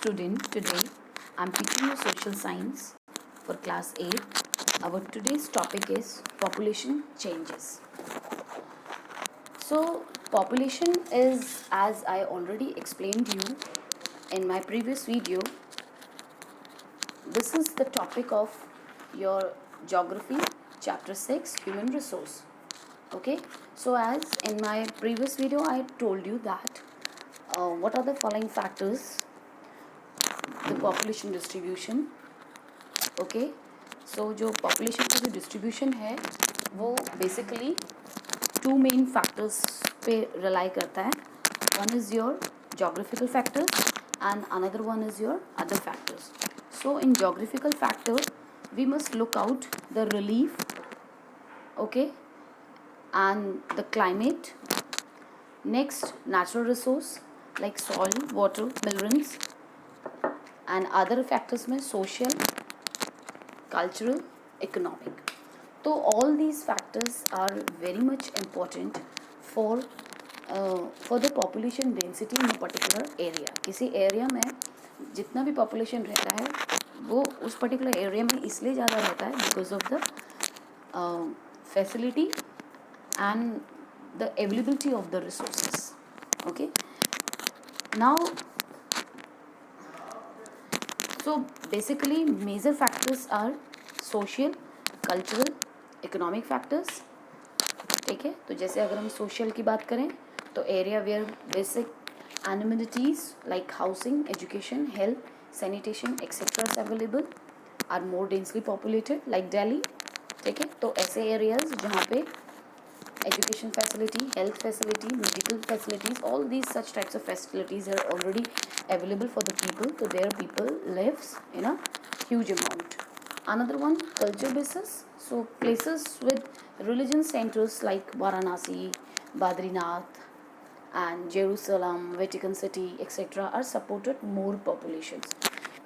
student. Today I'm teaching you social science for class 8. Our today's topic is population changes. So population is, as I already explained you in my previous video, this is the topic of your geography chapter 6 human resource. Okay, so as in my previous video I told you that what are the following factors: the population distribution. Okay, so जो population का जो distribution है वो basically two main factors पे rely करता है. One is your geographical factors and another one is your other factors. So in geographical factor we must look out the relief, okay, and the climate. Next, natural resource like soil, water, minerals, and other factors में social, cultural, economic. तो all these factors are very much important for the population density in a particular area. किसी area में जितना भी population रहता है वो उस particular area में इसलिए ज़्यादा रहता है because of the facility and the availability of the resources. Okay. Now, so basically major factors are social, cultural, economic factors. ठीक है, तो जैसे अगर हम सोशल की बात करें तो area where basic amenities like housing, education, health, sanitation, etc. is available are more densely populated like Delhi. ठीक है, तो ऐसे areas जहाँ पे education facility, health facility, medical facilities, all these such types of facilities are already available for the people, so there people lives in a huge amount. Another one, culture basis. So places with religion centers like Varanasi, Badrinath, and Jerusalem, Vatican City, etc. are supported more populations.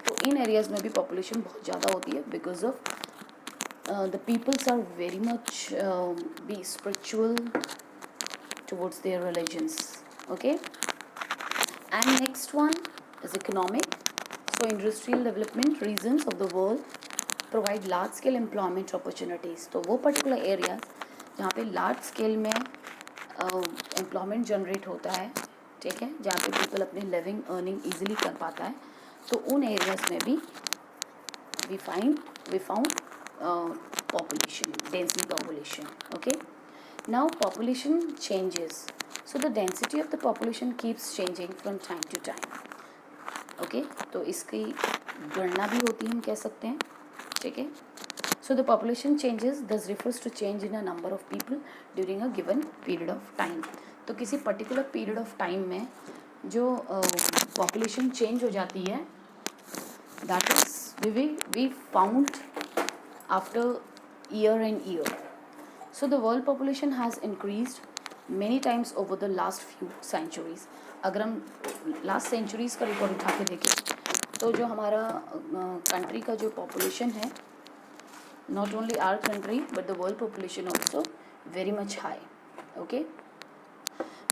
तो इन areas में भी population बहुत ज़्यादा होती है because of the peoples are very much be spiritual towards their religions. Okay, and next one is economic. So industrial development regions of the world provide large scale employment opportunities. तो वो particular areas जहाँ पे large scale में employment generate होता है, ठीक है, जहाँ पे people अपनी living earning easily कर पाता है, तो उन areas में भी we found population, densely population. Okay, now population changes. So the density of the population keeps changing from time to time. Okay, तो इसकी गणना भी होती है, हम कह सकते हैं. ठीक है, so the population changes thus refers to change in a number of people during a given period of time. तो किसी particular period of time में जो population change हो जाती है, that is we found after year and year. So the world population has increased many times over the last few centuries. अगर हम last centuries का रिकॉर्ड उठा के देखें तो जो हमारा कंट्री का जो पॉपुलेशन है, not only our country but the world population also very much high. Okay,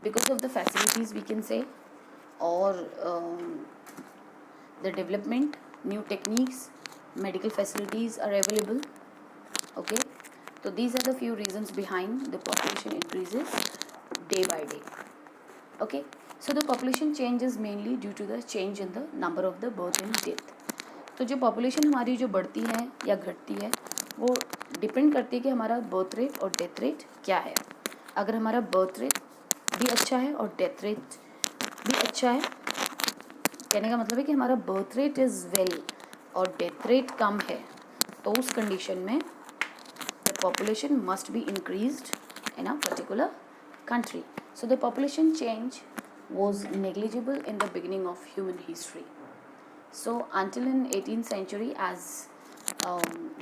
because of the facilities we can say, or the development, new techniques, medical facilities are available. Okay, so these are the few reasons behind the population increases day by day. Okay, so the population change is mainly due to the change in the number of the birth and death. तो जो population हमारी जो बढ़ती है या घटती है वो डिपेंड करती है कि हमारा बर्थ रेट और डेथ रेट क्या है. अगर हमारा बर्थ रेट भी अच्छा है और डेथ रेट भी अच्छा है, कहने का मतलब है कि हमारा बर्थ रेट इज़ वेल और डेथ रेट कम है, तो उस कंडीशन में the population must be increased in a particular country. So the population change was negligible in the beginning of human history. So until in 18th century, as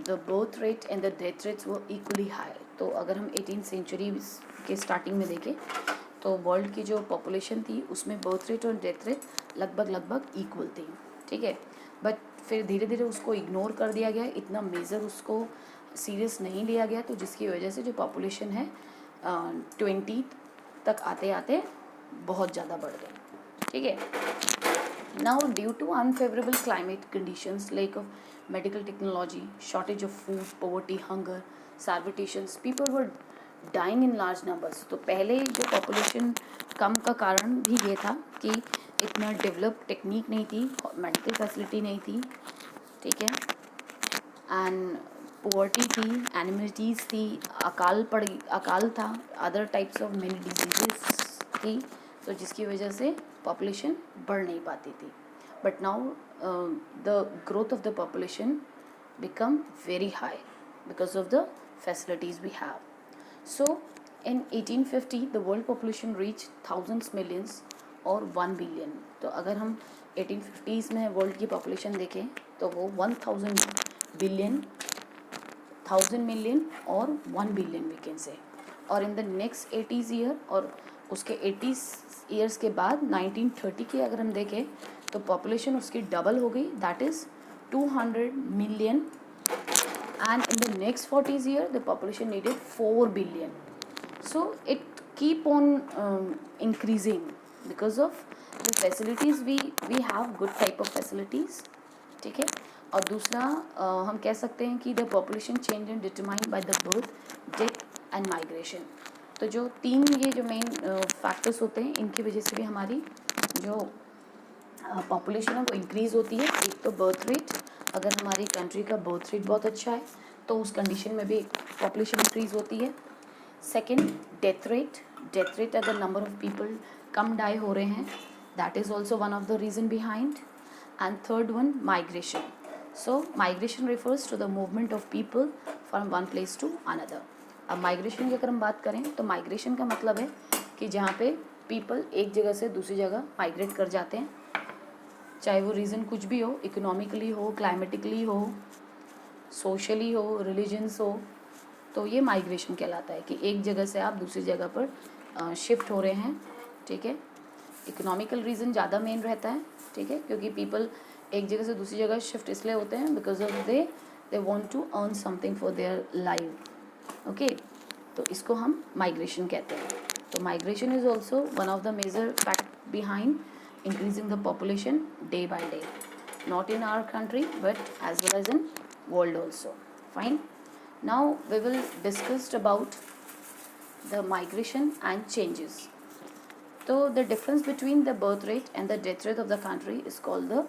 the birth rate and the death rates were equally high. तो अगर हम 18th century के starting में देखें तो world की जो population थी उसमें बर्थ रेट और डेथ रेट लगभग इक्वल थी. ठीक है, बट फिर धीरे धीरे उसको इग्नोर कर दिया गया, इतना मेजर उसको सीरियस नहीं लिया गया, तो जिसकी वजह से जो पॉपुलेशन है 20 तक आते आते बहुत ज़्यादा बढ़ गई. ठीक है, Now, due to unfavorable climate conditions, lack of medical technology, shortage of food, poverty, hunger, starvation, people were dying in large numbers. तो पहले जो पॉपुलेशन कम का कारण भी ये था कि इतना डेवलप टेक्निक नहीं थी, मेडिकल फैसिलिटी नहीं थी, ठीक है, एंड पोवर्टी थी, एनिमिटीज़ थी, अकाल था, other types of many diseases थी, तो जिसकी वजह से पॉपुलेशन बढ़ नहीं पाती थी. But now the growth of the population become very high because of the facilities we have. So in 1850 the world population reached thousands, millions और 1 billion. तो अगर हम 1850s में वर्ल्ड की पॉपुलेशन देखें तो वो 1000 बिलियन, 1000 मिलियन और 1 बिलियन वी कैन से. और in the next 80s year और उसके 80s ईयर्स के बाद 1930 की अगर हम देखें तो पॉपुलेशन उसकी डबल हो गई, that is 200 million, and in the next 40s year the population needed 4 billion. So it keep on increasing because of the facilities we have good type of facilities, ठीक है. और दूसरा हम कह सकते हैं कि the population change is determined by the birth, death and migration. तो जो तीन ये जो मेन फैक्टर्स होते हैं इनकी वजह से भी हमारी जो पॉपुलेशन है वो इंक्रीज़ होती है. एक तो बर्थ रेट, अगर हमारी कंट्री का बर्थ रेट बहुत अच्छा है तो उस कंडीशन में भी पॉपुलेशन इंक्रीज़ होती है. सेकंड, डेथ रेट अगर नंबर ऑफ पीपल कम डाई हो रहे हैं, that is also one of the reason behind. And third one, migration. So migration refers to the movement of people from one place to another. अब migration की अगर हम बात करें तो माइग्रेशन का मतलब है कि जहाँ पे पीपल एक जगह से दूसरी जगह माइग्रेट कर जाते हैं, चाहे वो रीज़न कुछ भी हो, इकोनॉमिकली हो, क्लाइमेटिकली हो, सोशली हो, रिलीजन्स हो, तो ये माइग्रेशन कहलाता है कि एक जगह से आप दूसरी जगह पर शिफ्ट हो रहे हैं, ठीक है. इकोनॉमिकल रीज़न ज़्यादा मेन रहता है, ठीक है, क्योंकि पीपल एक जगह से दूसरी जगह शिफ्ट इसलिए होते हैं because of they want to earn something for their life, okay. तो इसको हम माइग्रेशन कहते हैं. तो migration is also one of the major fact behind increasing the population day by day, not in our country but as well as in world also. Fine. Now we will discuss about the migration and changes. So the difference between the birth rate and the death rate of the country is called the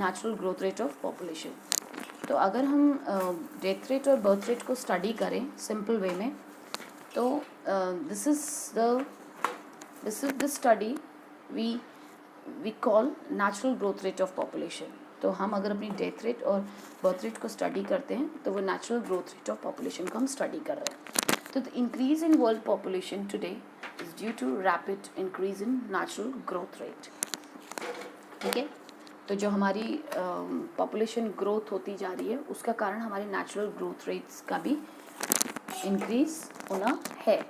natural growth rate of population. तो अगर हम death rate और birth rate को study करें simple way में तो this is the study we call natural growth rate of population. तो हम अगर अपनी डेथ रेट और बर्थ रेट को स्टडी करते हैं तो वो natural growth rate of population को हम स्टडी कर रहे हैं. तो the increase in world population today is due to rapid increase in natural growth rate, ठीक है. तो जो हमारी पॉपुलेशन ग्रोथ होती जा रही है उसका कारण हमारे नेचुरल ग्रोथ रेट्स का भी इंक्रीज होना है.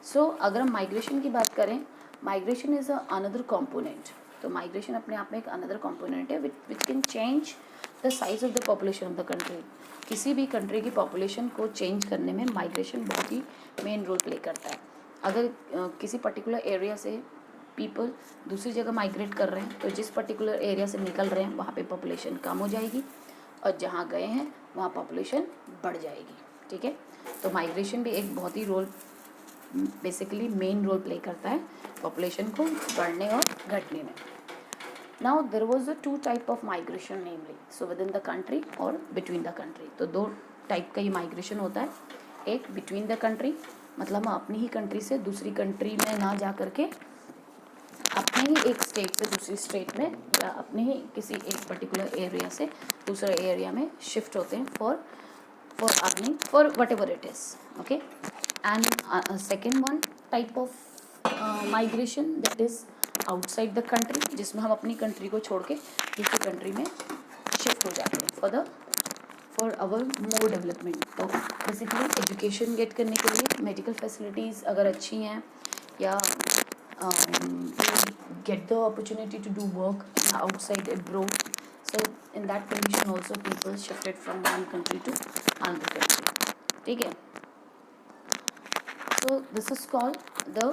सो अगर हम माइग्रेशन की बात करें, माइग्रेशन इज़ अनदर कॉम्पोनेंट. तो माइग्रेशन अपने आप में एक अनदर कॉम्पोनेंट है which can change the size of the population of the country. किसी भी कंट्री की पॉपुलेशन को चेंज करने में माइग्रेशन बहुत ही मेन रोल प्ले करता है. अगर किसी पर्टिकुलर एरिया से पीपल दूसरी जगह माइग्रेट कर रहे हैं तो जिस पर्टिकुलर एरिया से निकल रहे हैं वहाँ पे पॉपुलेशन कम हो जाएगी और जहाँ गए हैं वहाँ पॉपुलेशन बढ़ जाएगी, ठीक है. तो माइग्रेशन भी एक बहुत ही role basically main role play करता है पॉपुलेशन को बढ़ने और घटने में. Now there was a two type of migration namely, so within the country और बिटवीन द कंट्री. तो दो टाइप का ये माइग्रेशन होता है. एक बिटवीन द कंट्री, मतलब हम अपनी ही कंट्री से दूसरी कंट्री में ना जा करके अपने ही एक स्टेट से दूसरी स्टेट में या अपने ही किसी एक पर्टिकुलर एरिया से दूसरे एरिया में शिफ्ट होते हैं for earning for what ever it is, okay. And second one type of migration that is outside the country, जिसमें हम अपनी कंट्री को छोड़ के दूसरी कंट्री में शिफ्ट हो जाते हैं फॉर आवर मोर डेवलपमेंट. तो बेसिकली एजुकेशन गेट करने के लिए मेडिकल फैसिलिटीज़ अगर अच्छी हैं या get the opportunity to do work outside abroad, so in that condition also people shifted from one country to another country, ठीक है. So this is called the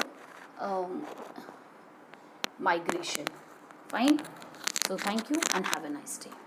migration. Fine. So thank you and have a nice day.